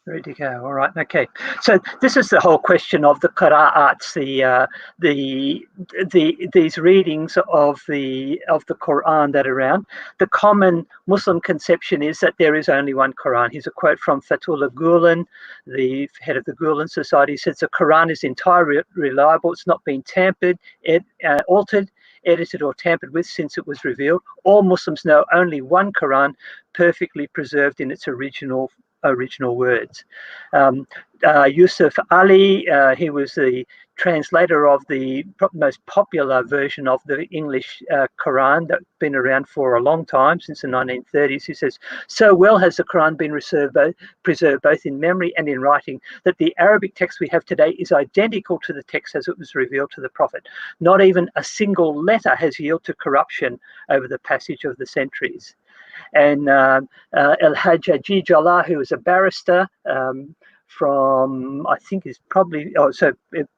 Ready to go. All right. Okay. So this is the whole question of the qira'ats, these readings of the Quran that are around. The common Muslim conception is that there is only one Quran. Here's a quote from Fatullah Gulen, the head of the Gulen Society. He says the Quran is entirely reliable. It's not been tampered, altered, edited, or tampered with since it was revealed. All Muslims know only one Quran, perfectly preserved in its original words. Yusuf Ali, he was the translator of the most popular version of the English Quran that's been around for a long time, since the 1930s. He says, so well has the Quran been preserved both in memory and in writing that the Arabic text we have today is identical to the text as it was revealed to the Prophet. Not even a single letter has yielded to corruption over the passage of the centuries. And El-Hajj Ajij Allah, who was a barrister from, I think is probably,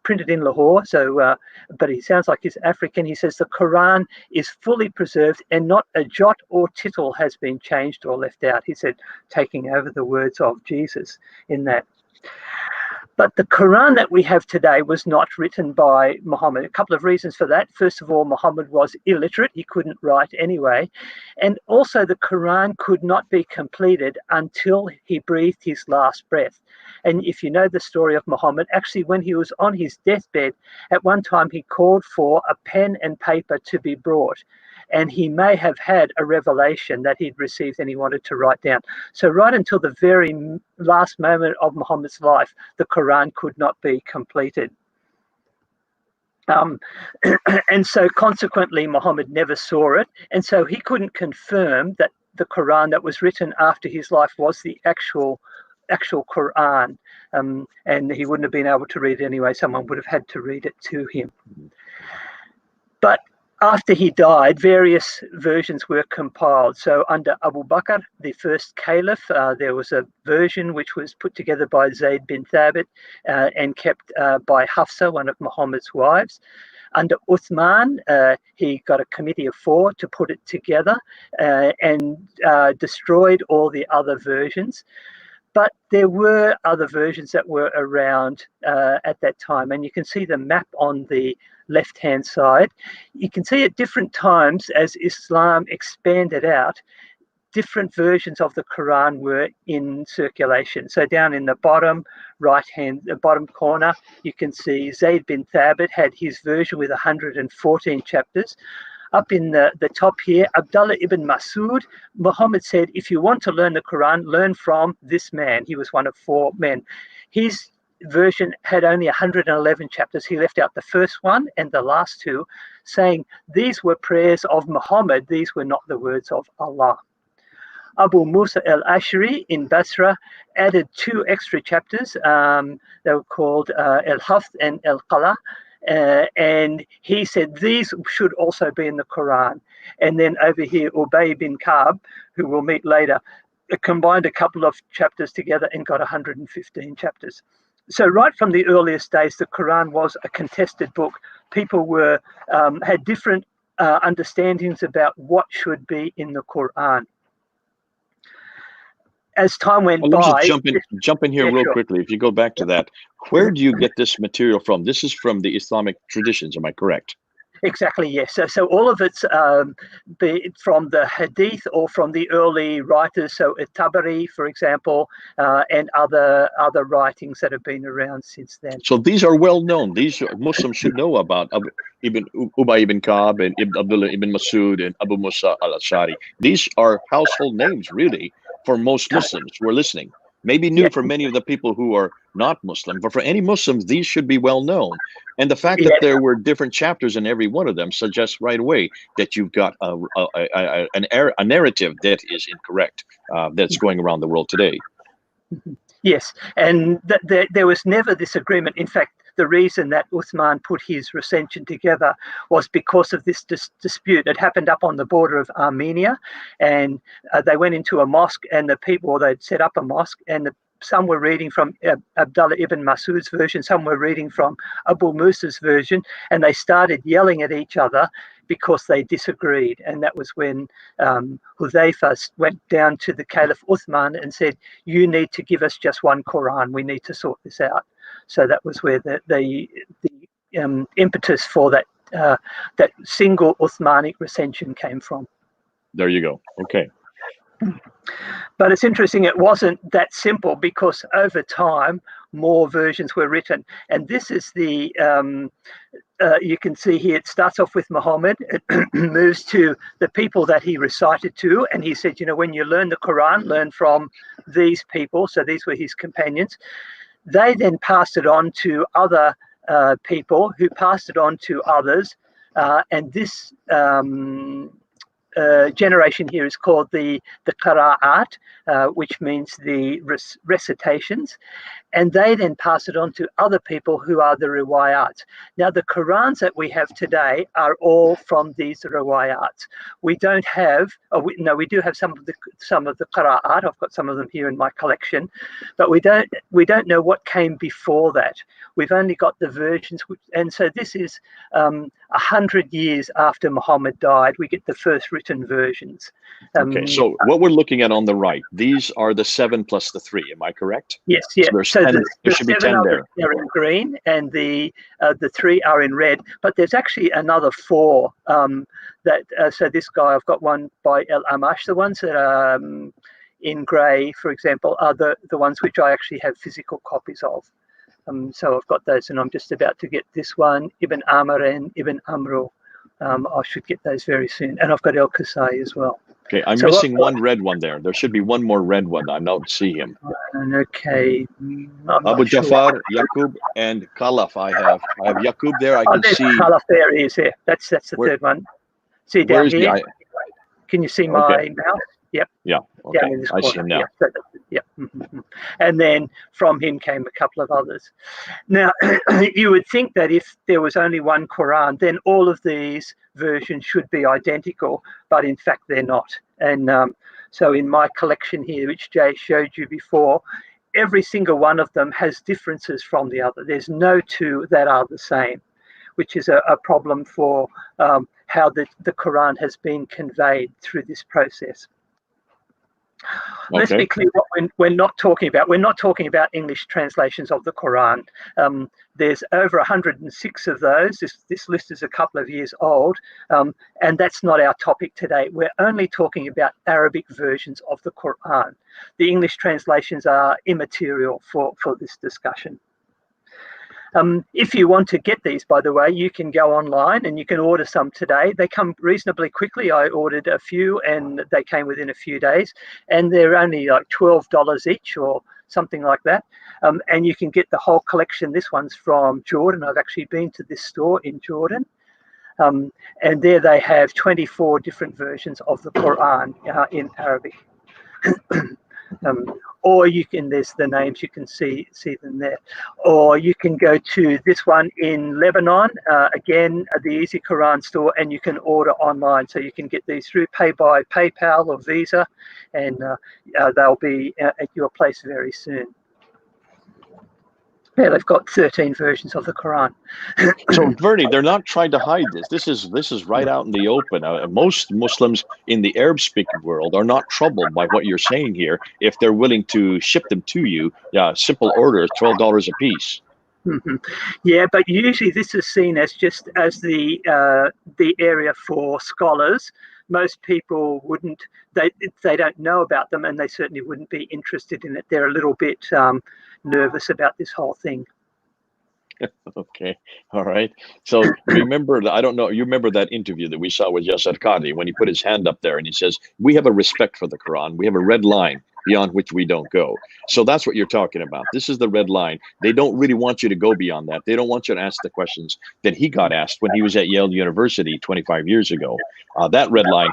printed in Lahore, but he sounds like he's African. He says the Quran is fully preserved and not a jot or tittle has been changed or left out. He said, taking over the words of Jesus in that. But the Quran that we have today was not written by Muhammad. A couple of reasons for that. First of all, Muhammad was illiterate. He couldn't write anyway. And also the Quran could not be completed until he breathed his last breath. And if you know the story of Muhammad, actually when he was on his deathbed, at one time he called for a pen and paper to be brought. And he may have had a revelation that he'd received and he wanted to write down. So right until the very last moment of Muhammad's life, the Quran could not be completed. And so consequently, Muhammad never saw it. And so he couldn't confirm that the Quran that was written after his life was the actual Quran. And he wouldn't have been able to read it anyway. Someone would have had to read it to him. But after he died, various versions were compiled. So under Abu Bakr, the first caliph, there was a version which was put together by Zayd bin Thabit and kept by Hafsa, one of Muhammad's wives. Under Uthman, he got a committee of 4 to put it together and destroyed all the other versions. But there were other versions that were around at that time. And you can see the map on the left-hand side. You can see at different times as Islam expanded out, different versions of the Quran were in circulation. So down in the bottom bottom corner, you can see Zayd bin Thabit had his version with 114 chapters. Up in the top here, Abdullah ibn Masud, Muhammad said, if you want to learn the Quran, learn from this man. He was one of 4 men. His version had only 111 chapters. He left out the first one and the last 2, saying these were prayers of Muhammad. These were not the words of Allah. Abu Musa al-Ashari in Basra added 2 extra chapters. They were called al-Hafth and al-Qala. And he said these should also be in the Quran. And then over here, Ubay bin Ka'b, who we'll meet later, combined a couple of chapters together and got 115 chapters. So right from the earliest days, the Quran was a contested book. People had different understandings about what should be in the Quran. As time went by... Let me just jump in here real quickly. If you go back to that, where do you get this material from? This is from the Islamic traditions, am I correct? Exactly, yes. So all of it's from the Hadith or from the early writers. So Tabari, for example, and other writings that have been around since then. So these are well known. These Muslims should know about Ubay ibn Ka'b and Abdullah ibn Masud and Abu Musa al-Ashari. These are household names, really, for most Muslims who are listening. Maybe new for many of the people who are not Muslim, but for any Muslims, these should be well known. And the fact that there were different chapters in every one of them suggests right away that you've got a narrative that is incorrect, that's going around the world today. Yes, and there was never this agreement. In fact, the reason that Uthman put his recension together was because of this dispute. It happened up on the border of Armenia, and they went into a mosque, and the people, or they'd set up a mosque, and some were reading from Abdullah ibn Masud's version, some were reading from Abu Musa's version, and they started yelling at each other because they disagreed. And that was when Hudhayfa went down to the Caliph Uthman and said, "You need to give us just one Quran. We need to sort this out." So that was where the impetus for that single Uthmanic recension came from. There you go. Okay. But it's interesting, it wasn't that simple, because over time more versions were written. And this is the you can see here, it starts off with Muhammad, it moves to the people that he recited to, and he said, when you learn the Quran, learn from these people. So these were his companions. They then passed it on to other people, who passed it on to others, and this generation here is called the qira'at, which means the recitations, and they then pass it on to other people, who are the riwayat. Now, the Qurans that we have today are all from these riwayat. We don't have, we do have some of the qira'at. I've got some of them here in my collection, but we don't know what came before that. We've only got the versions, and so this is 100 years after Muhammad died. We get the first written versions. Okay, so what we're looking at on the right, these are the 7 plus the 3. Am I correct? Yes, yeah. So there should be 10 there. They're in green, and the 3 are in red. But there's actually another 4. So this guy, I've got one by El Amash. The ones that are in grey, for example, are the ones which I actually have physical copies of. So I've got those, and I'm just about to get this one, Ibn Amr and Ibn Amru. I should get those very soon. And I've got El Qasai as well. Okay, I'm missing one red one there. There should be one more red one. I don't see him. Okay. Abu Jafar, Yaqub, and Khalaf. I have Yaqub there. I can see. Khalaf there. He is there. That's the third one. See down here? Can you see my mouse? Yep. Yeah. Okay. I see him now. Yep. And then from him came a couple of others. Now, you would think that if there was only one Quran, then all of these versions should be identical, but in fact they're not. And so in my collection here, which Jay showed you before, every single one of them has differences from the other. There's no 2 that are the same, which is a problem for how the Quran has been conveyed through this process. Okay. Let's be clear what we're not talking about. We're not talking about English translations of the Quran. There's over 106 of those. This list is a couple of years old, and that's not our topic today. We're only talking about Arabic versions of the Quran. The English translations are immaterial for this discussion. If you want to get these, by the way, you can go online and you can order some today. They come reasonably quickly. I ordered a few and they came within a few days, and they're only like $12 each or something like that. And you can get the whole collection. This one's from Jordan. I've actually been to this store in Jordan. And there they have 24 different versions of the Quran in Arabic. Or you can, there's the names, you can see them there. Or you can go to this one in Lebanon, again, the Easy Quran store, and you can order online. So you can get these through Pay by PayPal or Visa, and they'll be at your place very soon. Yeah, they've got 13 versions of the Quran. So, Bernie, they're not trying to hide this. This is right out in the open. Most Muslims in the Arab-speaking world are not troubled by what you're saying here if they're willing to ship them to you. Yeah, simple order, $12 a piece. Mm-hmm. Yeah, but usually this is seen as just as the area for scholars. Most people wouldn't, they don't know about them, and they certainly wouldn't be interested in it. They're a little bit nervous about this whole thing. Okay, all right. So remember, I don't know, you remember that interview that we saw with Yasser Qadhi when he put his hand up there and he says, we have a respect for the Quran. We have a red line beyond which we don't go. So that's what you're talking about. This is the red line. They don't really want you to go beyond that. They don't want you to ask the questions that he got asked when he was at Yale University 25 years ago. That red line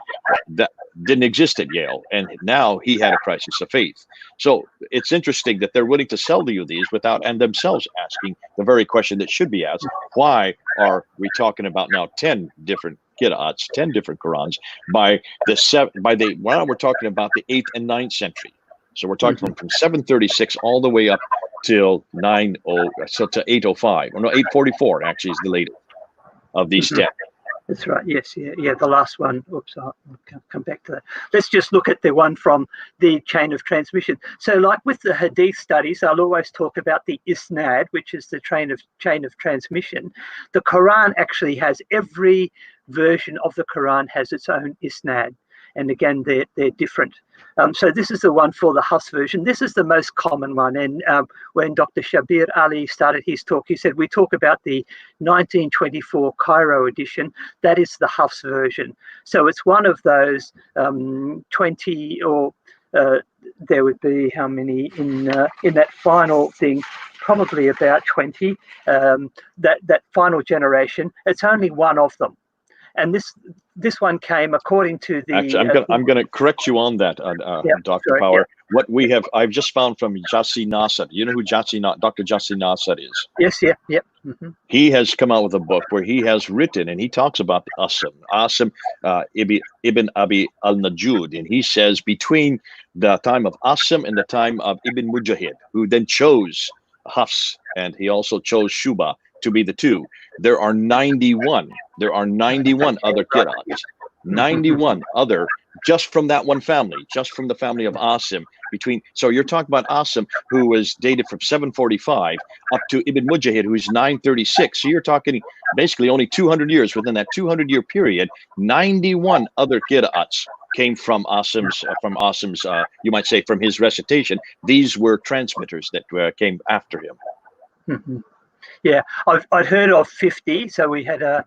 that didn't exist at Yale, and now he had a crisis of faith. So it's interesting that they're willing to sell you these without and themselves asking the very question that should be asked: why are we talking about now 10 different qira'ats, 10 different Qurans by the why we're talking about the 8th and 9th century? So we're talking from 736 all the way up till 805. Or no, 844 actually is the latest of these 10. That's right. Yes. Yeah. The last one. Oops. I'll come back to that. Let's just look at the one from the chain of transmission. So, like with the Hadith studies, I'll always talk about the isnad, which is the chain of transmission. The Quran actually has every version of the Quran has its own isnad, and again, they're different. So this is the one for the Hafs version. This is the most common one. And when Dr. Shabir Ali started his talk, he said, we talk about the 1924 Cairo edition. That is the Hafs version. So it's one of those 20 or there would be how many in that final thing? Probably about 20. That final generation. It's only one of them. And this one came according to the. Actually, I'm going to correct you on that, Dr. Power. Yeah. What we have, I've just found from Jassi Nasser. You know who Dr. Jassi Nasser is? Yes. Yeah. He has come out with a book where he has written, and he talks about the Asim Ibn Abi al-Najud, and he says between the time of Asim and the time of Ibn Mujahid, who then chose Hafs, and he also chose Shuba to be the two. There are 91 other qira'ats, 91 other, just from that one family, just from the family of Asim. So you're talking about Asim, who was dated from 745 up to Ibn Mujahid, who's 936. So you're talking basically only 200 years. Within that 200-year period, 91 other qira'ats came from Asim's, you might say, from his recitation. These were transmitters that came after him. Yeah, I'd heard of 50. So we had a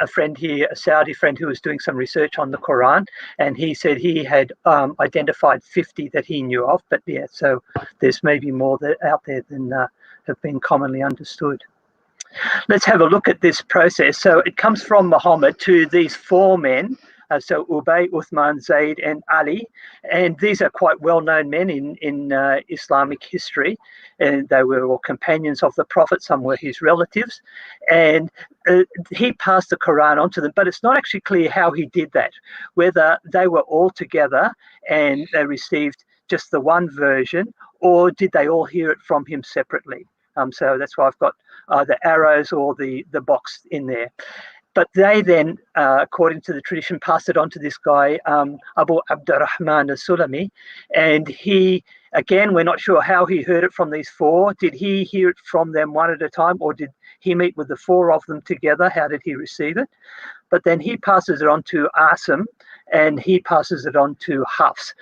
friend here, a Saudi friend, who was doing some research on the Quran, and he said he had identified 50 that he knew of. But yeah, so there's maybe more out there than have been commonly understood. Let's have a look at this process. So it comes from Muhammad to these four men. So Ubay, Uthman, Zayd, and Ali, and these are quite well-known men in Islamic history, and they were all companions of the Prophet. Some were his relatives, and he passed the Quran on to them. But it's not actually clear how he did that, whether they were all together and they received just the one version, or did they all hear it from him separately. So that's why I've got the arrows or the box in there. But they then, according to the tradition, passed it on to this guy, Abu Abdurrahman al-Sulami. And he, again, we're not sure how he heard it from these four. Did he hear it from them one at a time, or did he meet with the four of them together? How did he receive it? But then he passes it on to Asim, and he passes it on to Hafs.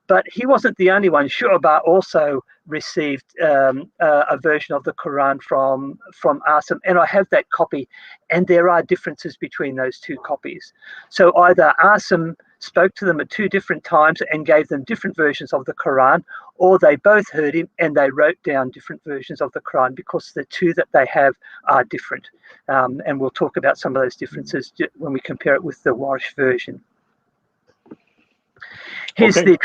But he wasn't the only one. Shu'bah also received a version of the Quran from Asim, and I have that copy, and there are differences between those two copies. So either Asim spoke to them at two different times and gave them different versions of the Quran, or they both heard him and they wrote down different versions of the Quran, because the two that they have are different. And we'll talk about some of those differences when we compare it with the Warsh version. Here's the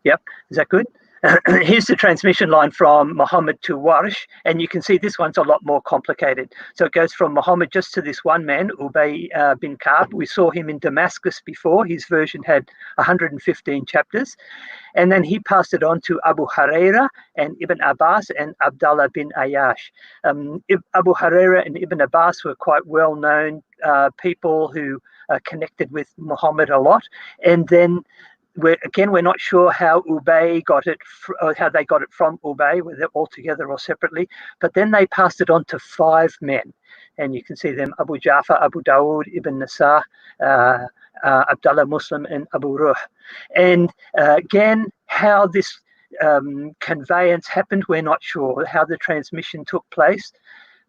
Yep, is that good? Here's the transmission line from Muhammad to Warsh, and you can see this one's a lot more complicated. So it goes from Muhammad just to this one man, Ubay bin Ka'b. We saw him in Damascus before. His version had 115 chapters. And then he passed it on to Abu Huraira and Ibn Abbas and Abdullah bin Ayyash. Abu Huraira and Ibn Abbas were quite well-known people who connected with Muhammad a lot. And then we're not sure how Ubay got it, or how they got it from Ubay, whether all together or separately. But then they passed it on to five men, and you can see them: Abu Ja'far, Abu Dawood, Ibn Nasah, Abdullah Muslim, and Abu Ruh. And again, how this conveyance happened, we're not sure. How the transmission took place.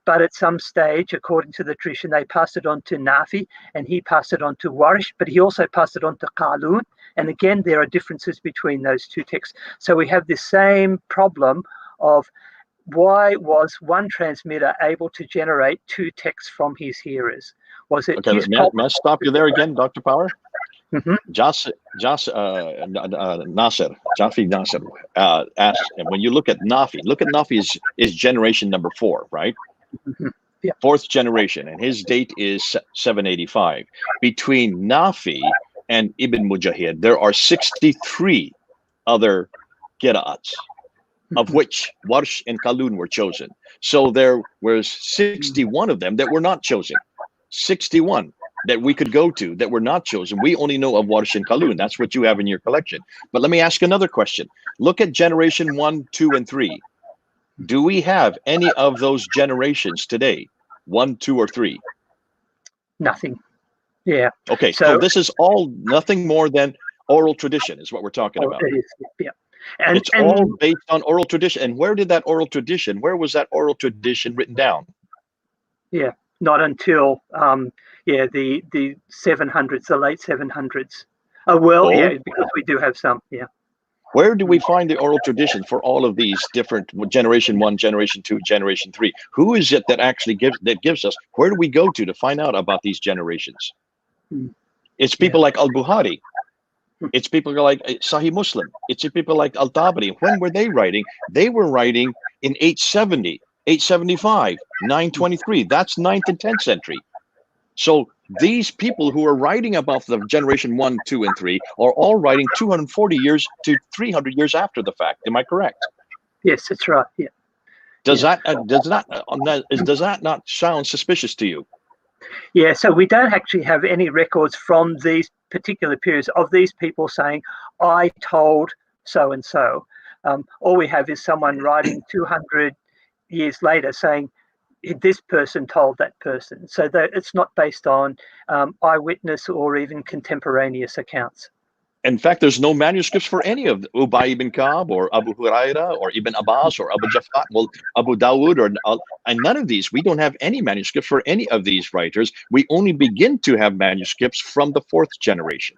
But at some stage, according to the tradition, they passed it on to Nafi, and he passed it on to Warsh, but he also passed it on to Qalun. And again, there are differences between those two texts. So we have this same problem of why was one transmitter able to generate two texts from his hearers? Was it okay? May I stop you there again, Dr. Power? Mm-hmm. Jafi Nasser asked, and when you look at Nafi is generation number 4, right? Mm-hmm. Yeah. 4th generation, and his date is 785. Between Nafi and Ibn Mujahid, there are 63 other qira'ats, of which Warsh and Qalun were chosen. So there was 61 of them that were not chosen. 61 that we could go to that were not chosen. We only know of Warsh and Qalun. That's what you have in your collection. But let me ask another question. Look at generation 1, 2, and 3. Do we have any of those generations today? 1, 2, or 3? Nothing. Yeah. Okay, so this is all nothing more than oral tradition is what we're talking about. It is, yeah. And it's all based on oral tradition. And where was that oral tradition written down? Yeah, not until the 700s, the late 700s. Yeah, because we do have some. Yeah. Where do we find the oral tradition for all of these different generation 1, generation 2, generation 3? Who is it that actually gives us? Where do we go to find out about these generations? It's people like Al-Bukhari. It's people like Sahih Muslim. It's people like Al-Tabari. When were they writing? They were writing in 870, 875, 923. That's 9th and 10th century. So these people who are writing about the generation 1, 2, and 3 are all writing 240 years to 300 years after the fact. Am I correct? Yes, that's right. Yeah. Does that not sound suspicious to you? Yeah, so we don't actually have any records from these particular periods of these people saying, I told so-and-so. All we have is someone writing 200 years later saying, this person told that person. So that it's not based on eyewitness or even contemporaneous accounts. In fact, there's no manuscripts for any of Ubay ibn Ka'b or Abu Huraira or Ibn Abbas or Abu Jafar, Abu Dawud, and none of these. We don't have any manuscripts for any of these writers. We only begin to have manuscripts from the 4th generation.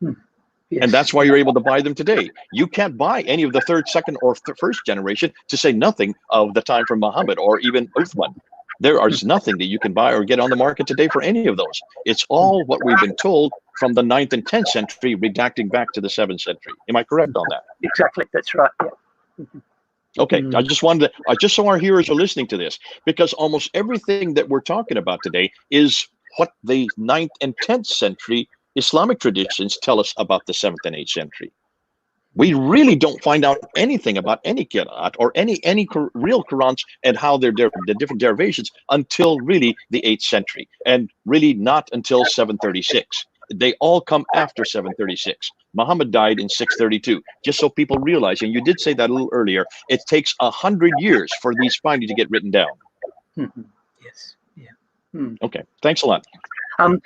Yes. And that's why you're able to buy them today. You can't buy any of the 3rd, 2nd, or 1st generation, to say nothing of the time from Muhammad or even Uthman. There is nothing that you can buy or get on the market today for any of those. It's all what we've been told from the 9th and 10th century, redacting back to the 7th century. Am I correct on that? Exactly, that's right. Yeah. Okay, I just so our hearers are listening to this, because almost everything that we're talking about today is what the 9th and 10th century Islamic traditions tell us about the 7th and 8th century. We really don't find out anything about any qira'at or any real Qurans and how they're the different derivations until really the 8th century, and really not until 736. They all come after 736. Muhammad died in 632. Just so people realize, and you did say that a little earlier, it takes 100 years for these finally to get written down. Yes. Yeah. Okay. Thanks a lot.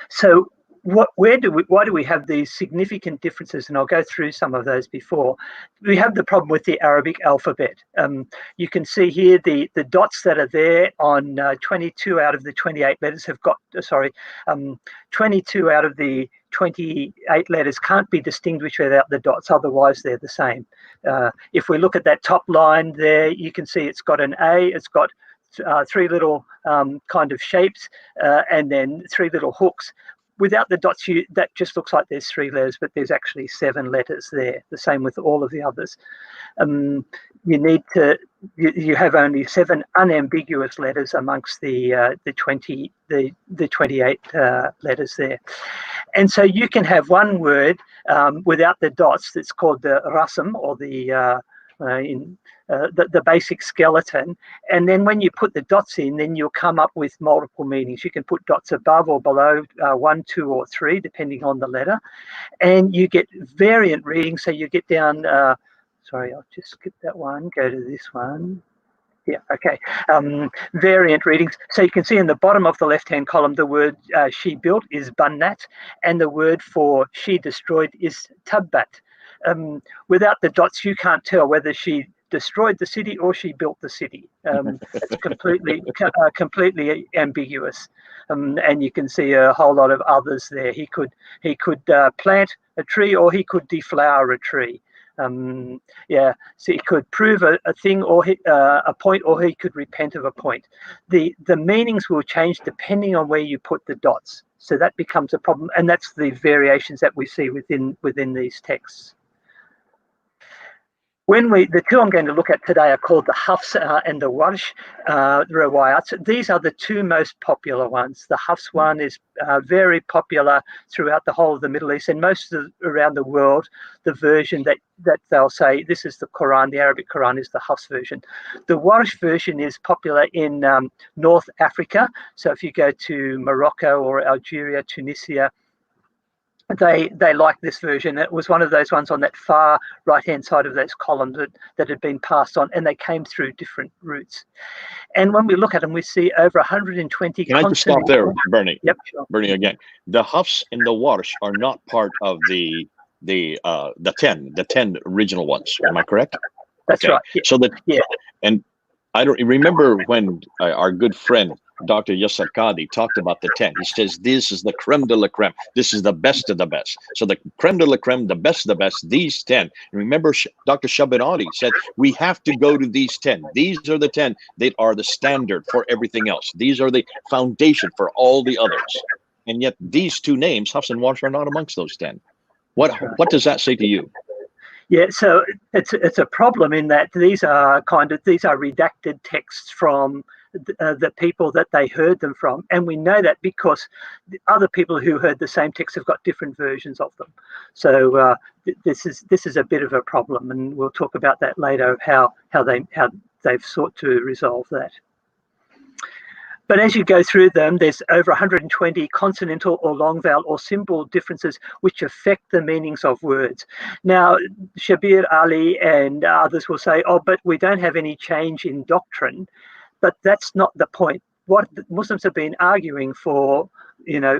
So why do we have these significant differences? And I'll go through some of those before. We have the problem with the Arabic alphabet. You can see here the dots that are there on 22 out of the 28 letters have got, 22 out of the 28 letters can't be distinguished without the dots, otherwise they're the same. If we look at that top line there, you can see it's got an A, it's got 3 little kind of shapes, and then 3 little hooks. Without the dots, that just looks like there's 3 letters, but there's actually 7 letters there. The same with all of the others. You have only 7 unambiguous letters amongst the 28 letters there, and so you can have one word without the dots that's called the rasm, or the basic skeleton, and then when you put the dots in, then you'll come up with multiple meanings. You can put dots above or below 1, 2, or 3, depending on the letter, and you get variant readings. So you get down, sorry, I'll just skip that one, go to this one. Yeah, okay. Variant readings. So you can see in the bottom of the left-hand column, the word she built is bannat, and the word for she destroyed is tabbat. Without the dots, you can't tell whether she destroyed the city or she built the city. It's completely ambiguous, and you can see a whole lot of others there. He could plant a tree, or he could deflower a tree. So he could prove a thing or a point, or he could repent of a point. The meanings will change depending on where you put the dots. So that becomes a problem, and that's the variations that we see within these texts. The two I'm going to look at today are called the Hafs and the Warsh riwayats. These are the two most popular ones. The Hafs one is very popular throughout the whole of the Middle East and around the world. The version that they'll say this is the Quran, the Arabic Quran, is the Hafs version. The Warsh version is popular in North Africa. So if you go to Morocco or Algeria, Tunisia, they like this version. It was one of those ones on that far right-hand side of those columns that had been passed on, and they came through different routes. And when we look at them, we see over 120. Can I just stop there, Bernie? Yep, sure. Bernie, again, the Hafs and the Warsh are not part of the 10 original ones. Am I correct? That's okay. Right. Yeah. So that yeah. And I don't remember when our good friend Dr. Yasser Qadi talked about the 10. He says this is the creme de la creme. This is the best of the best. So the creme de la creme, the best of the best, these 10. And remember, Dr. Shabiradi said we have to go to these 10. These are the 10 that are the standard for everything else. These are the foundation for all the others. And yet these two names, Hafs and Warsh, are not amongst those 10. What does that say to you? Yeah, so it's a problem in that these are redacted texts from the people that they heard them from, and we know that because the other people who heard the same text have got different versions of them. So this is a bit of a problem, and we'll talk about that later of how they've sought to resolve that. But as you go through them, there's over 120 consonantal or long vowel or symbol differences which affect the meanings of words. Now, Shabir Ali and others will say, oh, but we don't have any change in doctrine. But that's not the point. What Muslims have been arguing for,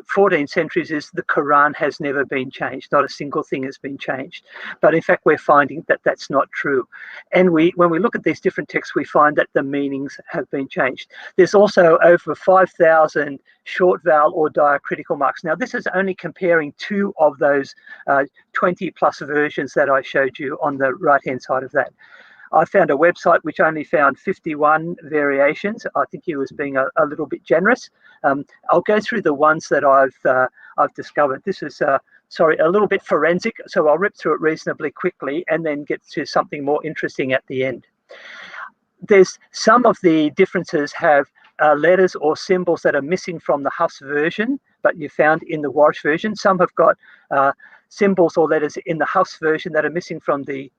14 centuries is the Quran has never been changed. Not a single thing has been changed. But in fact, we're finding that that's not true. And when we look at these different texts, we find that the meanings have been changed. There's also over 5,000 short vowel or diacritical marks. Now, this is only comparing two of those 20 plus versions that I showed you on the right-hand side of that. I found a website which only found 51 variations. I think he was being a little bit generous. I'll go through the ones that I've discovered. This is a little bit forensic, so I'll rip through it reasonably quickly and then get to something more interesting at the end. There's some of the differences have letters or symbols that are missing from the Hafs version, but you found in the Warsh version. Some have got symbols or letters in the Hafs version that are missing from the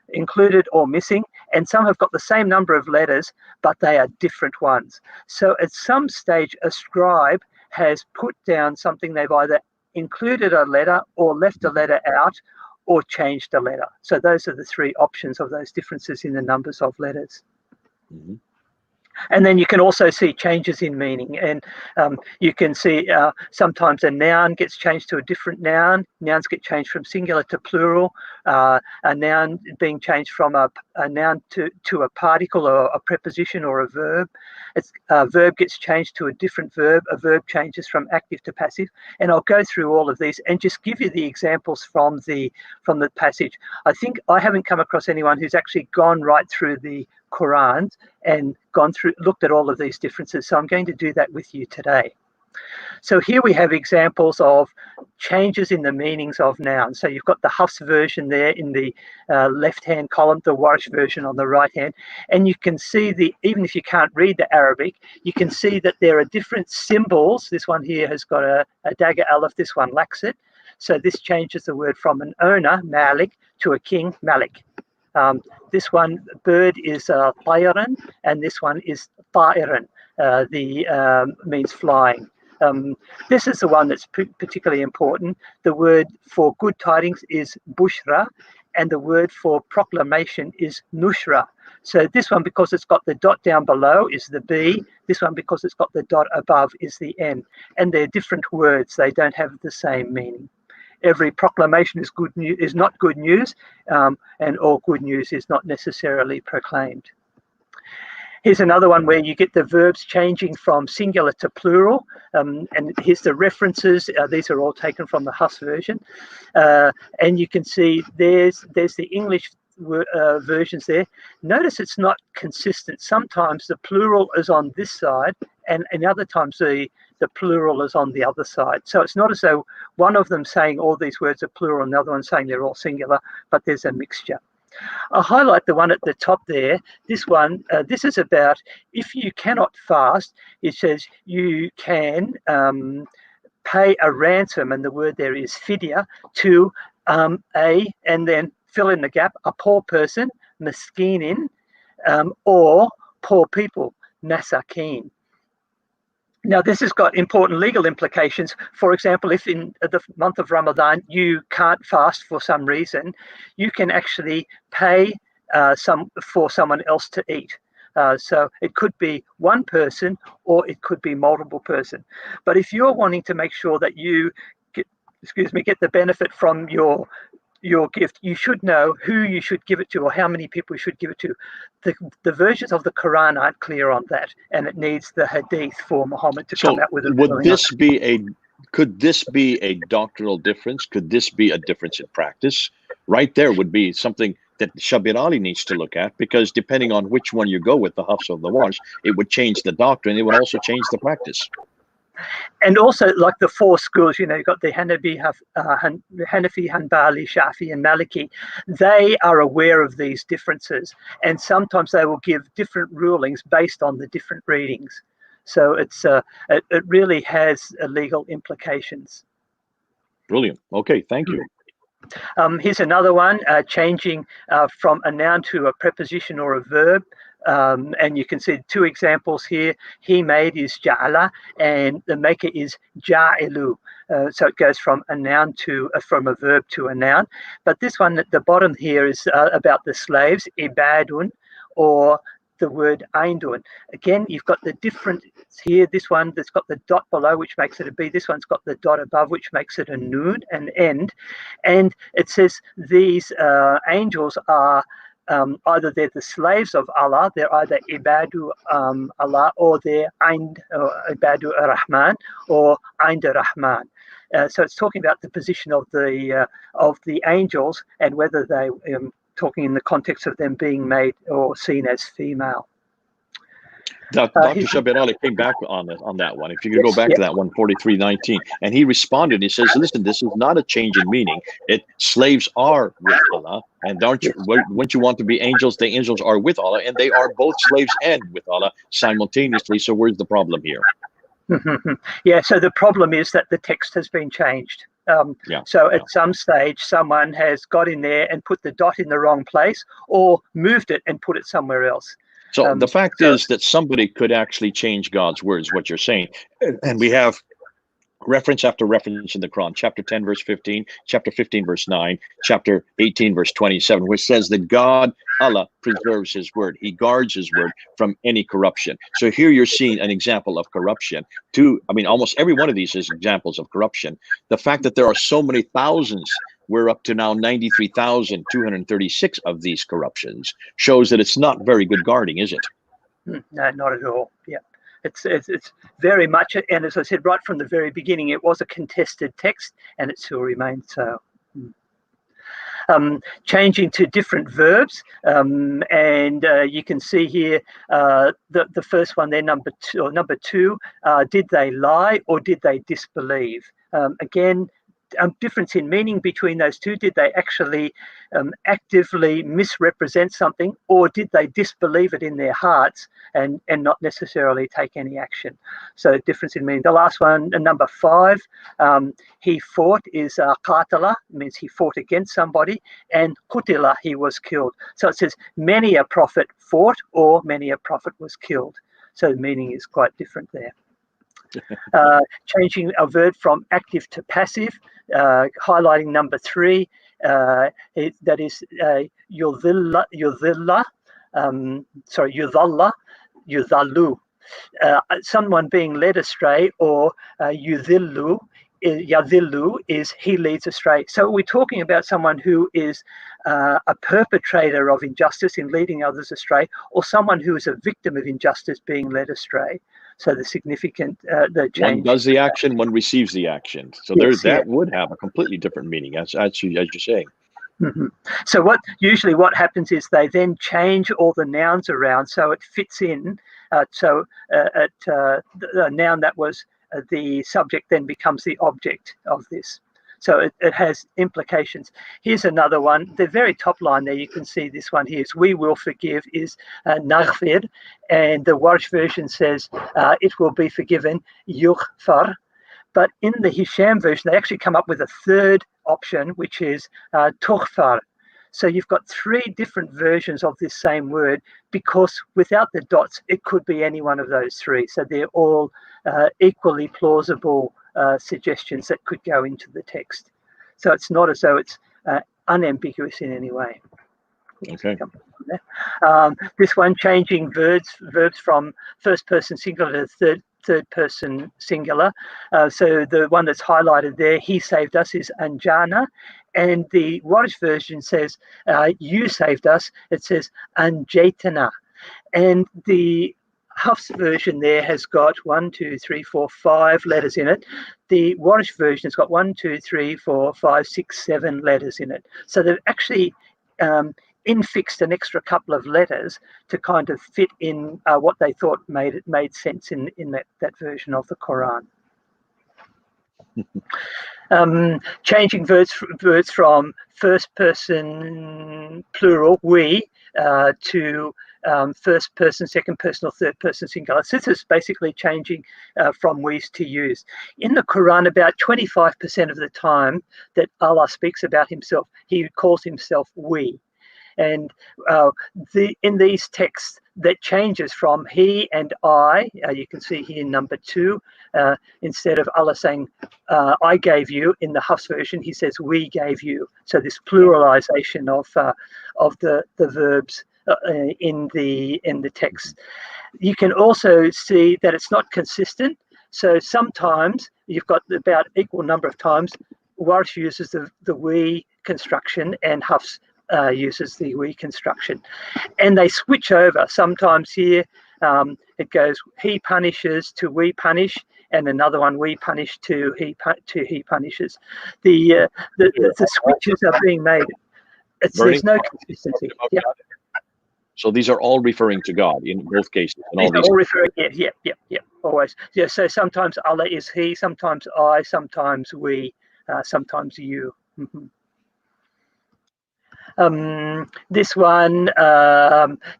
included or missing, and some have got the same number of letters, but they are different ones. So at some stage, a scribe has put down something. They've either included a letter or left a letter out or changed a letter. So those are the three options of those differences in the numbers of letters. Mm-hmm. And then you can also see changes in meaning, and you can see sometimes a noun gets changed to a different noun. Nouns get changed from singular to plural. A noun being changed from a noun to a particle or a preposition or a verb. A verb gets changed to a different verb. A verb changes from active to passive. And I'll go through all of these and just give you the examples from the passage. I think I haven't come across anyone who's actually gone right through the Quran and looked at all of these differences. So I'm going to do that with you today. So here we have examples of changes in the meanings of nouns. So you've got the Hafs version there in the left-hand column, the Warsh version on the right-hand, and you can see even if you can't read the Arabic, you can see that there are different symbols. This one here has got a dagger aleph, this one lacks it. So this changes the word from an owner, Malik, to a king, Malik. This one, bird, is tayran, and this one is ta'iran, means flying. This is the one that's particularly important. The word for good tidings is bushra, and the word for proclamation is nushra. So this one, because it's got the dot down below, is the B. This one, because it's got the dot above, is the N. And they're different words. They don't have the same meaning. Every proclamation is good news, is not good news, and all good news is not necessarily proclaimed. Here's another one where you get the verbs changing from singular to plural, and here's the references. These are all taken from the Hafs version, and you can see there's the English versions there. Notice it's not consistent. Sometimes the plural is on this side, and other times the plural is on the other side. So it's not as though one of them saying all these words are plural and the other one saying they're all singular, but there's a mixture. I'll highlight the one at the top there. This one, this is about if you cannot fast, it says you can pay a ransom, and the word there is fidya, to and then fill in the gap, a poor person, miskinin, or poor people, masakin. Now, this has got important legal implications. For example, if in the month of Ramadan you can't fast for some reason, you can actually pay for someone else to eat. So it could be one person or it could be multiple person. But if you're wanting to make sure that you get the benefit from your gift, you should know who you should give it to or how many people you should give it to. The versions of the Quran aren't clear on that, and it needs the hadith for Muhammad to come out with a would this be could this be a doctrinal difference? Could this be a difference in practice? Right there would be something that Shabir Ali needs to look at, because depending on which one you go with, the Hafs of the Wars, it would change the doctrine. It would also change the practice. And also, like the four schools, you've got the Hanafi, Hanbali, Shafi, and Maliki. They are aware of these differences, and sometimes they will give different rulings based on the different readings. So it really has legal implications. Brilliant. Okay, thank you. Here's another one, changing from a noun to a preposition or a verb. And you can see two examples here. He made is ja'ala, and the maker is ja'ilu. So it goes from a noun from a verb to a noun. But this one at the bottom here is about the slaves, ibadun, or the word aindun. Again, you've got the difference here. This one that's got the dot below, which makes it a B. This one's got the dot above, which makes it a noon, an end. And it says these angels are either they're the slaves of Allah, they're either ibadu Allah, or they're ibadu Rahman or Aind Rahman. So it's talking about the position of the angels and whether they talking in the context of them being made or seen as female. Dr. Shabir Ali came back on that one. If you could go back to that one, 43:19, and he responded. He says, "Listen, this is not a change in meaning. Slaves are with Allah, and wouldn't you want to be angels? The angels are with Allah, and they are both slaves and with Allah simultaneously. So where's the problem here?" Yeah. So the problem is that the text has been changed. So at some stage, someone has got in there and put the dot in the wrong place, or moved it and put it somewhere else. So the fact is that somebody could actually change God's words, what you're saying. And we have reference after reference in the Quran, chapter 10, verse 15, chapter 15, verse 9, chapter 18, verse 27, which says that God, Allah, preserves his word. He guards his word from any corruption. So here you're seeing an example of corruption. Almost every one of these is examples of corruption. The fact that there are so many thousands, we're up to now 93,236 of these corruptions, shows that it's not very good guarding, is it? No, not at all. Yeah. It's very much, and as I said right from the very beginning, it was a contested text, and it still remains so. Changing to different verbs, and you can see here the first one there, number two, did they lie or did they disbelieve? Again, difference in meaning between those two. Did they actually actively misrepresent something, or did they disbelieve it in their hearts and not necessarily take any action? So difference in meaning. The last one, number 5, he fought is qatala, means he fought against somebody, and qutila, he was killed. So it says many a prophet fought or many a prophet was killed. So the meaning is quite different there. Changing a verb from active to passive, highlighting number 3, that is yudhilla, yudhallu, someone being led astray, or yudhillu, yadhillu is he leads astray. So we're talking about someone who is a perpetrator of injustice in leading others astray, or someone who is a victim of injustice being led astray. So the significant the change. One does the action, one receives the action. So that would have a completely different meaning, as you're saying. Mm-hmm. So what happens is they then change all the nouns around so it fits in. The noun that was the subject then becomes the object of this. So it has implications. Here's another one. The very top line there, you can see this one here is we will forgive is naghfir, and the Warsh version says it will be forgiven, yughfar. But in the Hisham version, they actually come up with a third option, which is tughfar. So you've got three different versions of this same word, because without the dots, it could be any one of those three. So they're all equally plausible suggestions that could go into the text. So it's not as though it's unambiguous in any way. Okay. This one, changing verbs from first person singular to third person singular. So the one that's highlighted there, he saved us, is anjana. And the Warsh version says, you saved us. It says anjaytana. And the Hafs version there has got 1, 2, 3, 4, 5 letters in it. The Warsh version has got 1, 2, 3, 4, 5, 6, 7 letters in it. So they've actually infixed an extra couple of letters to kind of fit in what they thought made sense in that version of the Quran. Changing words from first person plural, we, to first person, second person, or third person singular. So this is basically changing from we's to you's. In the Quran, about 25% of the time that Allah speaks about himself, he calls himself we. And in these texts, that changes from he and I. You can see here number 2, instead of Allah saying I gave you in the Hafs version, he says we gave you. So this pluralization of the verbs in the text. You can also see that it's not consistent. So sometimes you've got about equal number of times Warsh uses the we construction and Hafs uses the we construction, and they switch over. Sometimes here it goes he punishes to we punish, and another one we punish to he punishes. The switches are being made. There's no consistency. Yeah. So these are all referring to God in both cases. These are all referring. Yeah. Always. Yeah. So sometimes Allah is he, sometimes I, sometimes we, sometimes you. Mm-hmm. This one,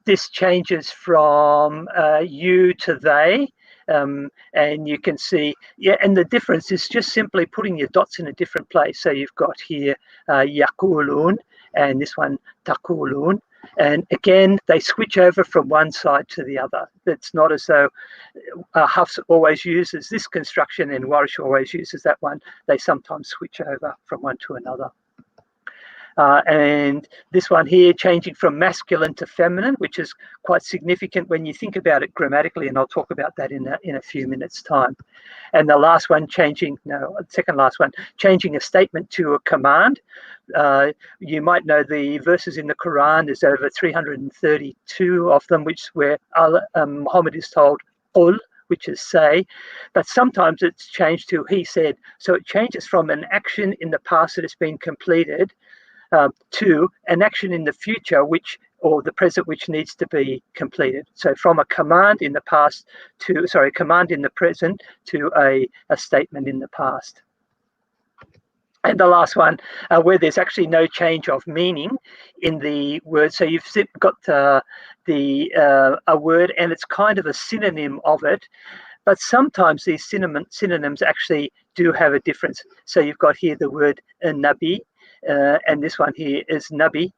this changes from you to they, and you can see, and the difference is just simply putting your dots in a different place. So you've got here yakulun, and this one takulun, and again they switch over from one side to the other. It's not as though Hafs always uses this construction and Warsh always uses that one. They sometimes switch over from one to another. And this one here, changing from masculine to feminine, which is quite significant when you think about it grammatically, and I'll talk about that in a few minutes' time. And the last one, changing a statement to a command. You might know the verses in the Quran. There's over 332 of them, where Muhammad is told, "Qul," which is say, but sometimes it's changed to he said. So it changes from an action in the past that has been completed to an action in the future, or the present, which needs to be completed. So from a command in the past command in the present to a statement in the past. And the last one, where there's actually no change of meaning in the word. So you've got a word and it's kind of a synonym of it, but sometimes these synonyms actually do have a difference. So you've got here the word nabi, and this one here is nabi.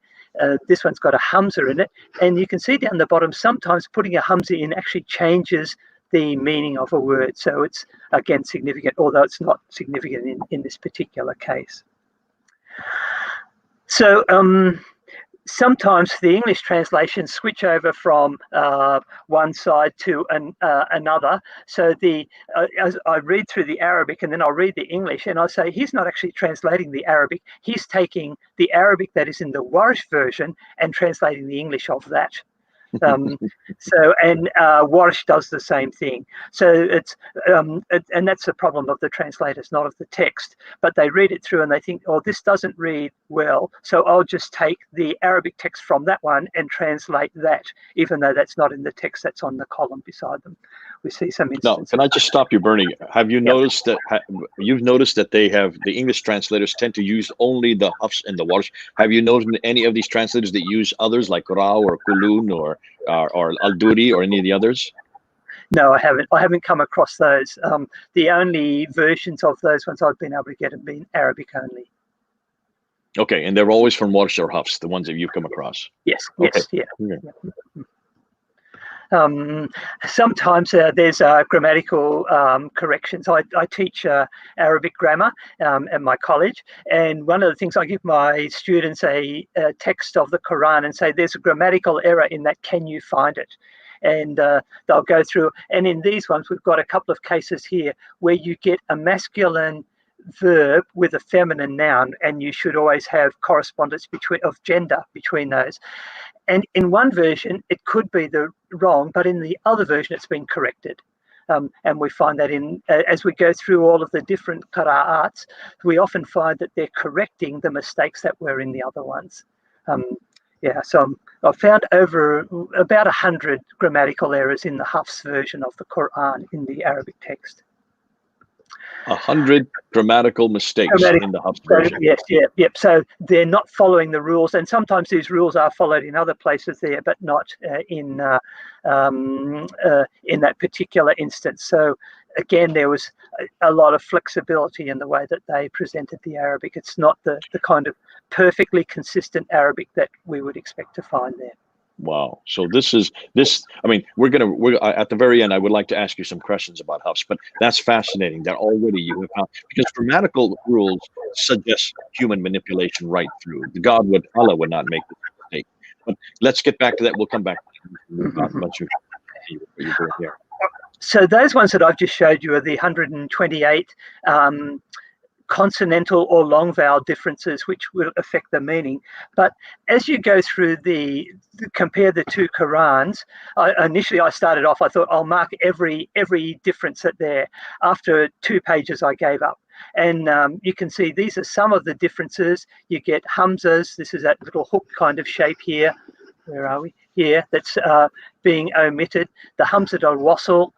This one's got a hamza in it, and you can see down the bottom, sometimes putting a hamza in actually changes the meaning of a word. So it's, again, significant, although it's not significant in this particular case. So sometimes the English translations switch over from one side to another. So as I read through the Arabic and then I'll read the English, and I say he's not actually translating the Arabic. He's taking the Arabic that is in the Warsh version and translating the English of that. Warsh does the same thing. So it's and that's the problem of the translators, not of the text. But they read it through and they think, oh, this doesn't read well, so I'll just take the Arabic text from that one and translate that, even though that's not in the text that's on the column beside them. we see some Now, instances. can I just stop you, Bernie? Have you noticed that you've noticed that they have the English translators tend to use only the Hafs and the Warsh? Have you noticed any of these translators that use others like Rao or Kulun or Al-Duri or any of the others? No, I haven't. I haven't come across those. The only versions of those ones I've been able to get have been Arabic only. Okay, and they're always from Warsh or Hafs, the ones that you've come across. Yes, Okay. yes, yeah. Okay. Sometimes there's grammatical corrections. I teach Arabic grammar at my college, and one of the things I give my students a text of the Quran and say, there's a grammatical error in that, can you find it? And they'll go through, and in these ones we've got a couple of cases here where you get a masculine verb with a feminine noun, and you should always have correspondence of gender between those. And in one version, it could be the wrong, but in the other version, it's been corrected. And we find that as we go through all of the different qira'ats, we often find that they're correcting the mistakes that were in the other ones. So I've found about 100 grammatical errors in the Hafs version of the Quran in the Arabic text. 100 grammatical mistakes in the Hafs version. Yes, yeah. So they're not following the rules, and sometimes these rules are followed in other places there, but not in that particular instance. So again, there was a lot of flexibility in the way that they presented the Arabic. It's not the kind of perfectly consistent Arabic that we would expect to find there. Wow. So this. I mean, we're at the very end. I would like to ask you some questions about Hafs, but that's fascinating that already you have, because grammatical rules suggest human manipulation right through. Allah would not make this mistake. But let's get back to that. We'll come back about what you're doing here. So those ones that I've just showed you are the 128 consonantal or long vowel differences which will affect the meaning. But as you go through compare the two Qurans, initially I started off, I thought I'll mark every difference that there. After 2 pages I gave up. And you can see these are some of the differences. You get hamzas. This is that little hook kind of shape here. Where are we? Here, that's being omitted. The hamzat al-wasl,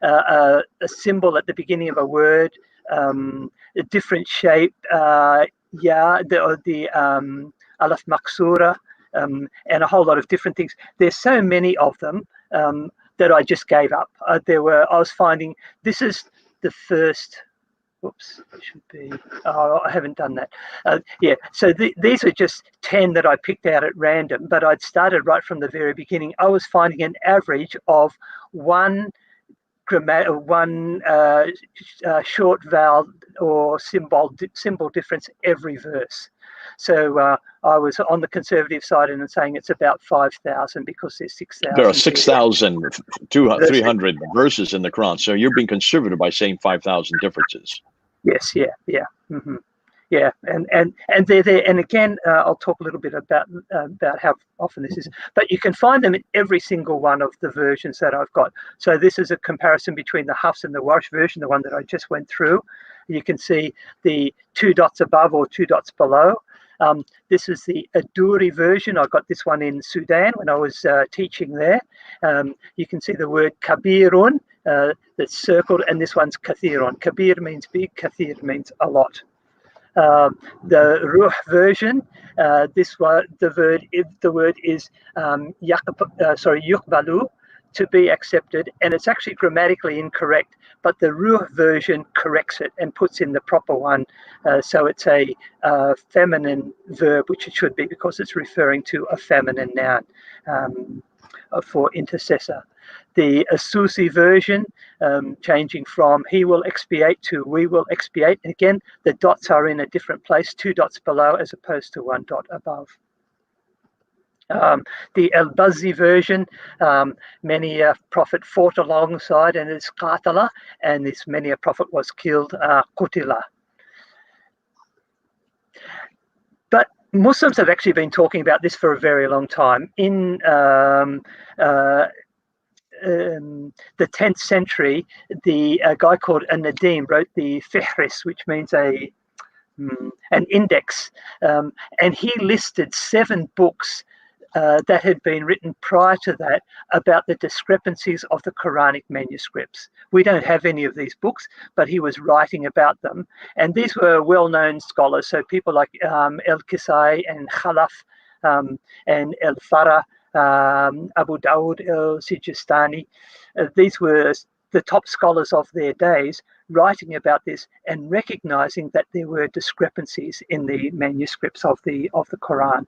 a symbol at the beginning of a word, a different shape, the alaf maksura, and a whole lot of different things. There's so many of them that I just gave up. I was finding this is the first. Whoops, it should be. Oh, I haven't done that. So these are just 10 that I picked out at random, but I'd started right from the very beginning. I was finding an average of one short vowel or symbol difference every verse. So I was on the conservative side and saying it's about 5,000 because there's 6,000. There are 6,300 verses in the Quran. So you're being conservative by saying 5,000 differences. Yes, yeah. Mm-hmm. Yeah, and they're there. And again, I'll talk a little bit about how often this is. But you can find them in every single one of the versions that I've got. So this is a comparison between the Hafs and the Warsh version, the one that I just went through. You can see the 2 dots above or 2 dots below. This is the Ad-Duri version. I got this one in Sudan when I was teaching there. You can see the word kabirun that's circled, and this one's kathirun. Kabir means big, kathir means a lot. The Ruh version, the word is yuqbalu, to be accepted, and it's actually grammatically incorrect, but the Ruh version corrects it and puts in the proper one. So it's a feminine verb, which it should be because it's referring to a feminine noun for intercessor. The Asusi version, changing from he will expiate to we will expiate. Again, the dots are in a different place, 2 dots below as opposed to 1 dot above. The Al-Bazzi version, many a prophet fought alongside and is qatala, and this many a prophet was killed, qutila. But Muslims have actually been talking about this for a very long time. In the 10th century, a guy called An-Nadim wrote the Fihris, which means an index, and he listed 7 books that had been written prior to that about the discrepancies of the Quranic manuscripts. We don't have any of these books, but he was writing about them. And these were well-known scholars, so people like El-Kisai and Khalaf and El-Farah, Abu Dawud el-Sijistani. These were the top scholars of their days writing about this and recognizing that there were discrepancies in the manuscripts of the Quran.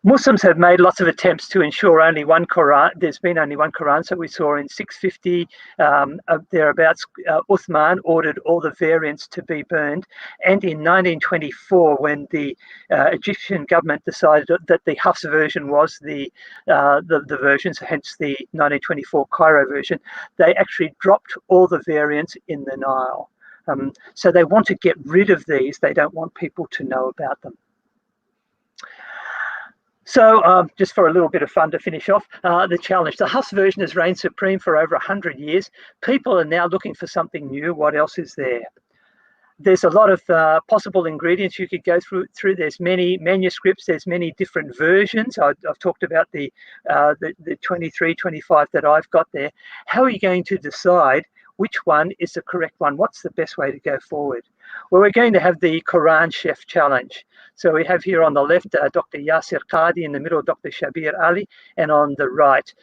Muslims have made lots of attempts to ensure only one Quran. There's been only one Quran. So we saw in 650 thereabouts, Uthman ordered all the variants to be burned. And in 1924, when the Egyptian government decided that the Hafs version was the version, so hence the 1924 Cairo version, they actually dropped all the variants in the Nile. So they want to get rid of these. They don't want people to know about them. So just for a little bit of fun to finish off, the challenge. The Hafs version has reigned supreme for over 100 years. People are now looking for something new. What else is there? There's a lot of possible ingredients you could go through. There's many manuscripts. There's many different versions. I've talked about the 23, 25 that I've got there. How are you going to decide which one is the correct one? What's the best way to go forward? Well, we're going to have the Quran Chef Challenge. So we have here on the left Dr. Yasir Qadhi, in the middle Dr. Shabir Ali, and on the right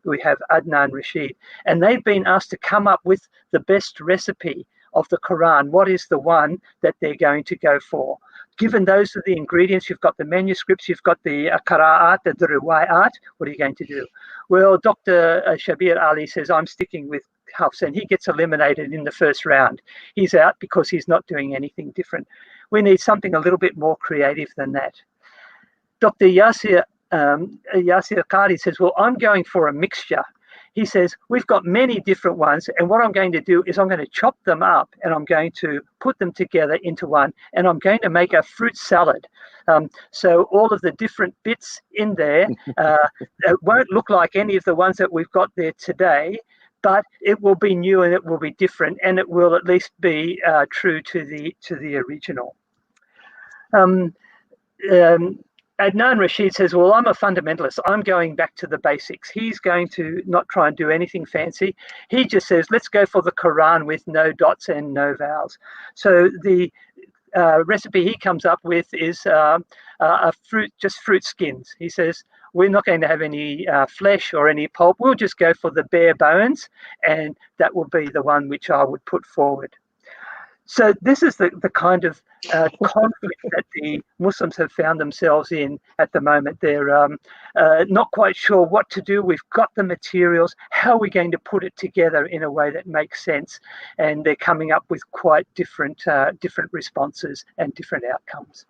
we have Adnan Rashid. And they've been asked to come up with the best recipe of the Quran. What is the one that they're going to go for? Given those are the ingredients, you've got the manuscripts, you've got the qira'at, the riwayat, what are you going to do? Well, Dr. Shabir Ali says, I'm sticking with Hafs, and he gets eliminated in the first round. He's out because he's not doing anything different. We need something a little bit more creative than that. Dr. Yasir Qadhi says, well, I'm going for a mixture. He says, we've got many different ones, and what I'm going to do is I'm going to chop them up and I'm going to put them together into one, and I'm going to make a fruit salad. So all of the different bits in there it won't look like any of the ones that we've got there today, but it will be new and it will be different, and it will at least be true to the original. Adnan Rashid says, well, I'm a fundamentalist. I'm going back to the basics. He's going to not try and do anything fancy. He just says, let's go for the Quran with no dots and no vowels. So the recipe he comes up with is just fruit skins. He says, we're not going to have any flesh or any pulp. We'll just go for the bare bones, and that will be the one which I would put forward. So this is the kind of conflict that the Muslims have found themselves in at the moment. They're not quite sure what to do. We've got the materials. How are we going to put it together in a way that makes sense? And they're coming up with quite different responses and different outcomes.